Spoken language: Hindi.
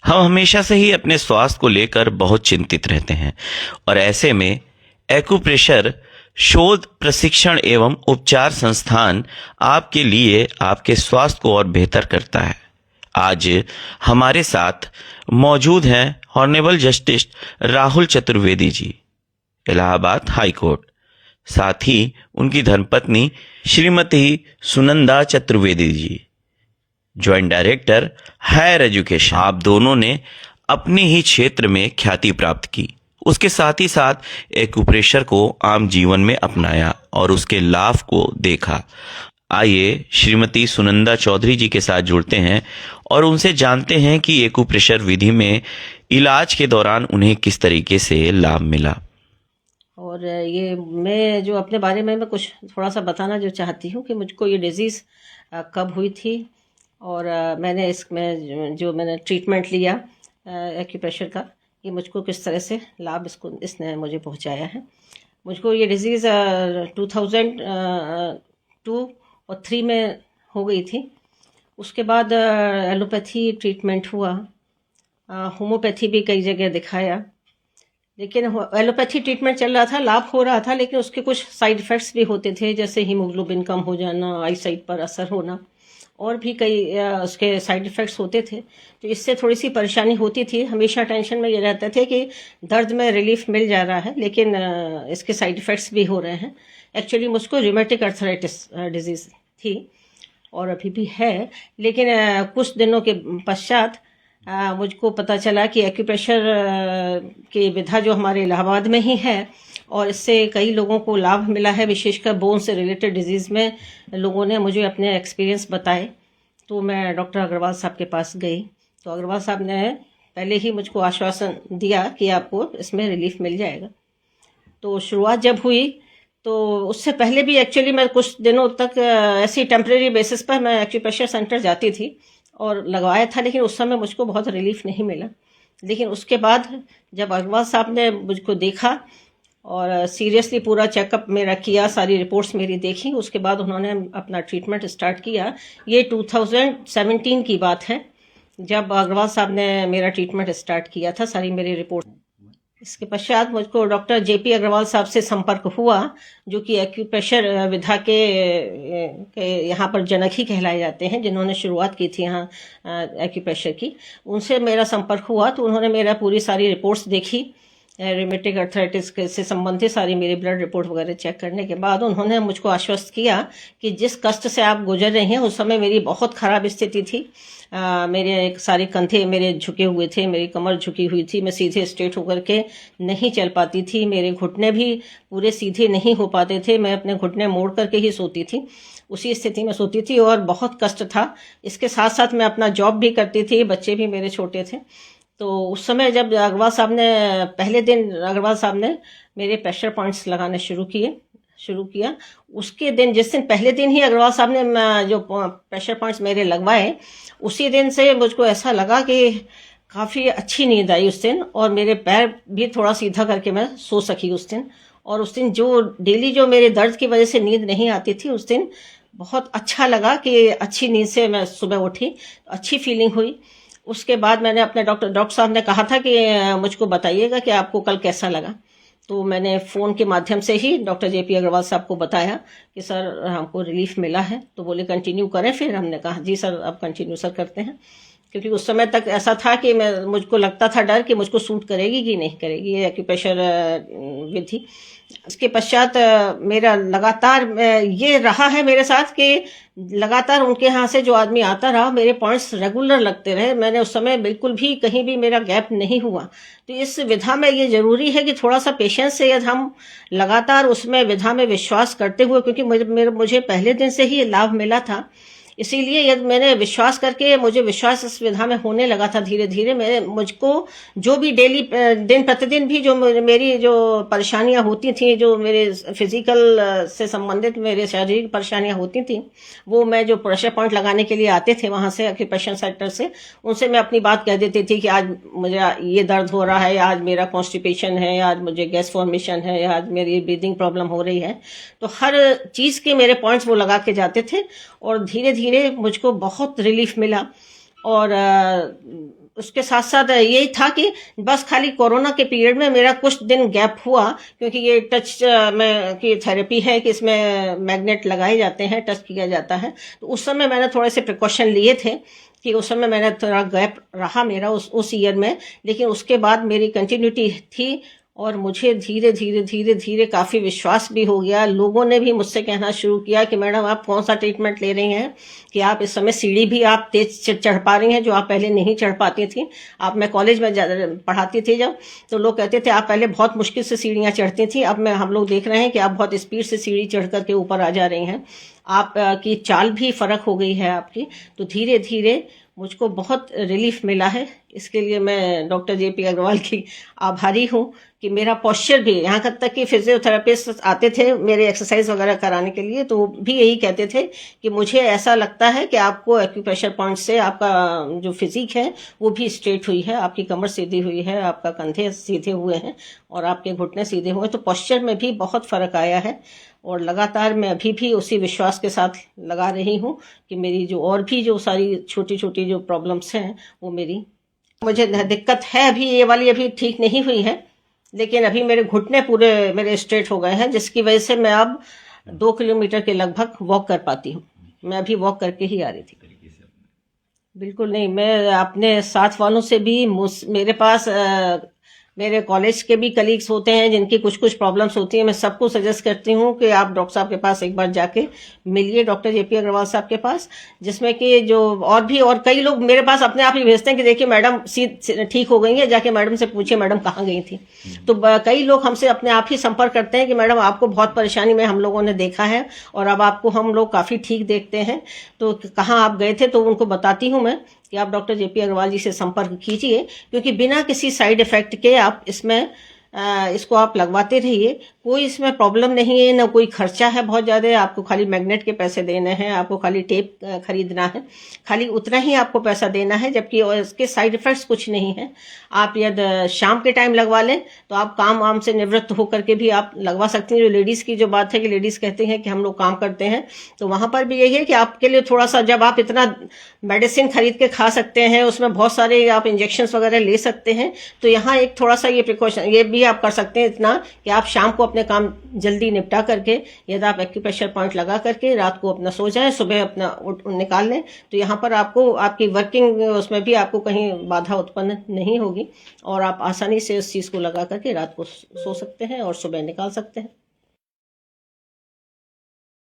हम हमेशा से ही अपने स्वास्थ्य को लेकर बहुत चिंतित रहते हैं और ऐसे में एक्यूप्रेशर शोध प्रशिक्षण एवं उपचार संस्थान आपके लिए आपके स्वास्थ्य को और बेहतर करता है। आज हमारे साथ मौजूद हैं honourable justice Rahul Chaturvedi ji, Allahabad high court, साथ ही उनकी धर्मपत्नी Shrimati Sunanda Chaturvedi ji, joint director higher education. आप दोनों ने अपने ही क्षेत्र में ख्याति प्राप्त की, उसके साथ ही साथ एक्यूप्रेशर को आम जीवन में अपनाया और उसके लाभ को देखा। आइए श्रीमती सुनंदा चौधरी जी के साथ जुड़ते हैं और उनसे जानते हैं कि एक्यूप्रेशर विधि में इलाज के दौरान उन्हें किस तरीके से लाभ मिला। और ये मैं जो अपने बारे में मैं कुछ थोड़ा सा बताना जो चाहती हूँ कि मुझको ये डिज़ीज़ कब हुई थी और मैंने इसमें जो मैंने ट्रीटमेंट लिया एक्यूप्रेशर का, ये मुझको किस तरह से लाभ इसने मुझे पहुँचाया है। मुझको ये डिज़ीज़ 2002 और 3 में हो गई थी। उसके बाद एलोपैथी ट्रीटमेंट हुआ, होम्योपैथी भी कई जगह दिखाया, लेकिन एलोपैथी ट्रीटमेंट चल रहा था, लाभ हो रहा था, लेकिन उसके कुछ साइड इफ़ेक्ट्स भी होते थे, जैसे हीमोग्लोबिन कम हो जाना, आई साइट पर असर होना और भी कई उसके साइड इफ़ेक्ट्स होते थे। तो इससे थोड़ी सी परेशानी होती थी। हमेशा टेंशन में ये रहते थे कि दर्द में रिलीफ मिल जा रहा है, लेकिन इसके साइड इफ़ेक्ट्स भी हो रहे हैं। एक्चुअली मुझको रूमेटिक अर्थराइटिस डिजीज़ थी और अभी भी है, लेकिन कुछ दिनों के पश्चात मुझको पता चला कि एक्यूप्रेशर की विधा जो हमारे इलाहाबाद में ही है और इससे कई लोगों को लाभ मिला है, विशेषकर बोन से रिलेटेड डिजीज़ में लोगों ने मुझे अपने एक्सपीरियंस बताए। तो मैं डॉक्टर अग्रवाल साहब के पास गई, तो अग्रवाल साहब ने पहले ही मुझको आश्वासन दिया कि आपको इसमें रिलीफ मिल जाएगा। तो शुरुआत जब हुई तो उससे पहले भी एक्चुअली मैं कुछ दिनों तक ऐसी टेम्परेरी बेसिस पर मैं एक्यूप्रेशर सेंटर जाती थी और लगवाया था, लेकिन उस समय मुझको बहुत रिलीफ नहीं मिला। लेकिन उसके बाद जब अग्रवाल साहब ने मुझको देखा और सीरियसली पूरा चेकअप मेरा किया, सारी रिपोर्ट्स मेरी देखी, उसके बाद उन्होंने अपना ट्रीटमेंट स्टार्ट किया। ये 2017 की बात है जब अग्रवाल साहब ने मेरा ट्रीटमेंट स्टार्ट किया था, सारी मेरी रिपोर्ट। इसके पश्चात मुझको डॉक्टर जेपी अग्रवाल साहब से संपर्क हुआ, जो कि एक्यूप्रेशर विधा के यहाँ पर जनक ही कहलाए जाते हैं, जिन्होंने शुरुआत की थी यहाँ एक्यूप्रेशर की। उनसे मेरा संपर्क हुआ तो उन्होंने मेरा पूरी सारी रिपोर्ट्स देखी, रूमेटिक अर्थराइटिस से संबंधित सारी मेरी ब्लड रिपोर्ट वगैरह चेक करने के बाद उन्होंने मुझको आश्वस्त किया कि जिस कष्ट से आप गुजर रहे हैं, उस समय मेरी बहुत ख़राब स्थिति थी। मेरे सारे कंधे मेरे झुके हुए थे, मेरी कमर झुकी हुई थी, मैं सीधे स्ट्रेट होकर के नहीं चल पाती थी, मेरे घुटने भी पूरे सीधे नहीं हो पाते थे, मैं अपने घुटने मोड़ करके ही सोती थी, उसी स्थिति में सोती थी और बहुत कष्ट था। इसके साथ साथ मैं अपना जॉब भी करती थी, बच्चे भी मेरे छोटे थे। तो उस समय जब अग्रवाल साहब ने पहले दिन अग्रवाल साहब ने मेरे प्रेशर पॉइंट्स लगाने शुरू किया, उसके दिन जिस दिन पहले दिन ही अग्रवाल साहब ने जो प्रेशर पॉइंट्स मेरे लगवाए, उसी दिन से मुझको ऐसा लगा कि काफ़ी अच्छी नींद आई उस दिन और मेरे पैर भी थोड़ा सीधा करके मैं सो सकी उस दिन। और उस दिन जो डेली जो मेरे दर्द की वजह से नींद नहीं आती थी, उस दिन बहुत अच्छा लगा कि अच्छी नींद से मैं सुबह उठी, अच्छी फीलिंग हुई। उसके बाद मैंने अपने डॉक्टर साहब ने कहा था कि मुझको बताइएगा कि आपको कल कैसा लगा। तो मैंने फ़ोन के माध्यम से ही डॉक्टर जेपी अग्रवाल साहब को बताया कि सर हमको रिलीफ मिला है। तो बोले कंटिन्यू करें, फिर हमने कहा जी सर अब कंटिन्यू सर करते हैं, क्योंकि उस समय तक ऐसा था कि मुझको लगता था डर कि मुझको सूट करेगी कि नहीं करेगी ये एक्यूप्रेशर विधि। इसके पश्चात मेरा लगातार ये रहा है मेरे साथ कि लगातार उनके यहाँ से जो आदमी आता रहा, मेरे पॉइंट्स रेगुलर लगते रहे। मैंने उस समय बिल्कुल भी कहीं भी मेरा गैप नहीं हुआ। तो इस विधा में ये ज़रूरी है कि थोड़ा सा पेशेंस से यदि हम लगातार उसमें विधा में विश्वास करते हुए, क्योंकि मुझे पहले दिन से ही लाभ मिला था, इसीलिए यदि मैंने विश्वास करके मुझे विश्वास इस विधा में होने लगा था धीरे धीरे। मुझको जो भी डेली दिन प्रतिदिन भी जो मेरी जो परेशानियां होती थी, जो मेरे फिजिकल से संबंधित मेरे शारीरिक परेशानियां होती थी, वो मैं जो प्रेशर पॉइंट लगाने के लिए आते थे वहां से एक्यूप्रेशर सेंटर से, उनसे मैं अपनी बात कह देती थी कि आज मुझे ये दर्द हो रहा है, आज मेरा कॉन्स्टिपेशन है, आज मुझे गैस फॉर्मेशन है, आज मेरी ब्रीदिंग प्रॉब्लम हो रही है। तो हर चीज़ के मेरे पॉइंट्स वो लगा के जाते थे और धीरे धीरे मुझको बहुत रिलीफ मिला। और उसके साथ साथ यही था कि बस खाली कोरोना के पीरियड में मेरा कुछ दिन गैप हुआ, क्योंकि ये टच में की थेरेपी है कि इसमें मैग्नेट लगाए जाते हैं, टच किया जाता है। तो उस समय मैंने थोड़े से प्रिकॉशन लिए थे कि उस समय मैंने थोड़ा गैप रहा मेरा उस ईयर में, लेकिन उसके बाद मेरी कंटिन्यूटी थी और मुझे धीरे धीरे धीरे धीरे काफ़ी विश्वास भी हो गया। लोगों ने भी मुझसे कहना शुरू किया कि मैडम आप कौन सा ट्रीटमेंट ले रही हैं कि आप इस समय सीढ़ी भी आप तेज चढ़ पा रही हैं, जो आप पहले नहीं चढ़ पाती थी। आप मैं कॉलेज में पढ़ाती थी जब, तो लोग कहते थे आप पहले बहुत मुश्किल से सीढ़ियाँ चढ़ती थी, अब हम लोग देख रहे हैं कि आप बहुत स्पीड से सीढ़ी चढ़ करके ऊपर आ जा रही हैं, आप की चाल भी फ़र्क हो गई है आपकी। तो धीरे धीरे मुझको बहुत रिलीफ मिला है। इसके लिए मैं डॉक्टर JP अग्रवाल की आभारी हूँ कि मेरा पोस्चर भी, यहाँ तक कि फिजियोथेरेपिस्ट आते थे मेरे एक्सरसाइज वगैरह कराने के लिए, तो भी यही कहते थे कि मुझे ऐसा लगता है कि आपको एक्यूप्रेशर पॉइंट से आपका जो फिजिक है वो भी स्ट्रेट हुई है, आपकी कमर सीधी हुई है, आपका कंधे सीधे हुए हैं और आपके घुटने सीधे हुए हैं। तो पोस्चर में भी बहुत फ़र्क आया है और लगातार मैं अभी भी उसी विश्वास के साथ लगा रही हूँ कि मेरी जो और भी जो सारी छोटी छोटी जो प्रॉब्लम्स हैं वो मुझे दिक्कत है अभी, ये वाली अभी ठीक नहीं हुई है, लेकिन अभी मेरे घुटने पूरे मेरे स्ट्रेट हो गए हैं, जिसकी वजह से मैं अब 2 किलोमीटर के लगभग वॉक कर पाती हूँ। मैं अभी वॉक करके ही आ रही थी। बिल्कुल नहीं, मैं अपने साथ वालों से भी, मेरे पास मेरे कॉलेज के भी कलीग्स होते हैं जिनकी कुछ कुछ प्रॉब्लम्स होती हैं, मैं सबको सजेस्ट करती हूँ कि आप डॉक्टर साहब के पास एक बार जाके मिलिए, डॉक्टर JP अग्रवाल साहब के पास, जिसमें कि जो और कई लोग मेरे पास अपने आप ही भेजते हैं कि देखिए मैडम ठीक हो गई है, जाके मैडम से पूछिए मैडम कहाँ गई थी। तो कई लोग हमसे अपने आप ही संपर्क करते हैं कि मैडम आपको बहुत परेशानी में हम लोगों ने देखा है और अब आपको हम लोग काफ़ी ठीक देखते हैं, तो कहाँ आप गए थे। तो उनको बताती हूँ मैं कि आप डॉक्टर JP अग्रवाल जी से संपर्क कीजिए, क्योंकि बिना किसी साइड इफेक्ट के आप इसको आप लगवाते रहिए, कोई इसमें प्रॉब्लम नहीं है, ना कोई खर्चा है बहुत ज़्यादा, आपको खाली मैग्नेट के पैसे देने हैं, आपको खाली टेप खरीदना है, खाली उतना ही आपको पैसा देना है, जबकि इसके साइड इफेक्ट्स कुछ नहीं है। आप यदि शाम के टाइम लगवा लें तो आप काम वाम से निवृत्त होकर के भी आप लगवा सकती हैं। जो लेडीज़ की जो बात है कि लेडीज़ कहती हैं कि हम लोग काम करते हैं, तो वहाँ पर भी यही है कि आपके लिए थोड़ा सा, जब आप इतना मेडिसिन खरीद के खा सकते हैं, उसमें बहुत सारे आप इंजेक्शंस वगैरह ले सकते हैं, तो यहाँ एक थोड़ा सा ये प्रिकॉशन ये भी आप कर सकते हैं इतना कि आप शाम को अपने काम जल्दी निपटा करके, यदि आप एक्यूप्रेशर पॉइंट लगा करके रात को अपना सो जाएं, सुबह अपना निकाल लें, तो यहाँ पर आपको आपकी वर्किंग उसमें भी आपको कहीं बाधा उत्पन्न नहीं होगी और आप आसानी से उस चीज़ को लगा करके रात को सो सकते हैं और सुबह निकाल सकते हैं।